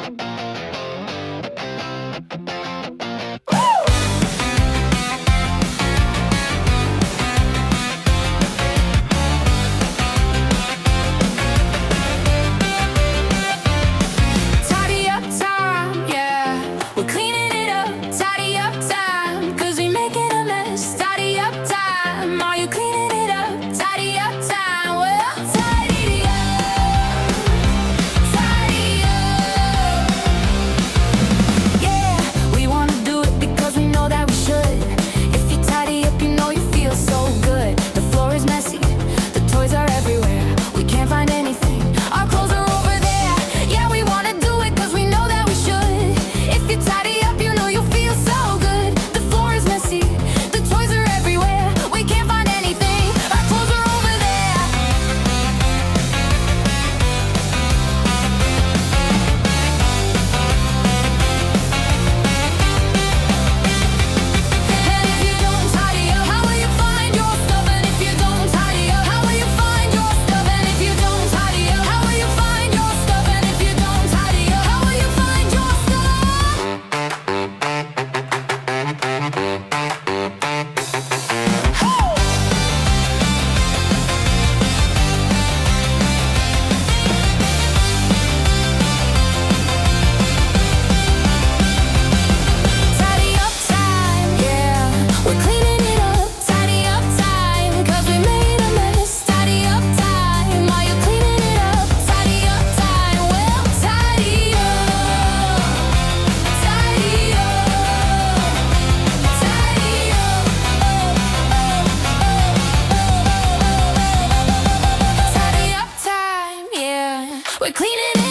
Tidy up time, yeah. We're cleaning it up. Tidy up time, 'cause we making a mess. Tidy up time, are you cleaning it up? Tidy up time, well, tidy up. Tidy up. Yeah, we wanna do it because we know that we should. If you tidy up, you know you feel so good. The floor is messy, the toys are everywhere. We can't find anything. Our clothes are over there. Yeah, we wanna do it 'cause we know that we should. If you tidy up, you know you'll feel so good. The floor is messy, the toys are everywhere. We can't find anything. Our clothes are over there. And if you don't tidy up, how will you find your stuff? And if you don't tidy up, how will you find your stuff? And if you don't tidy up, how will you find your stuff? And if you don't tidy up, how will you find your stuff? Tidy up time, yeah. We're cleaning it up. Tidy up time, 'cause we made a mess. Tidy up time, are you cleaning it up? Tidy up time, well, tidy up. Tidy up. Tidy up. Tidy up time, yeah. We're cleaning it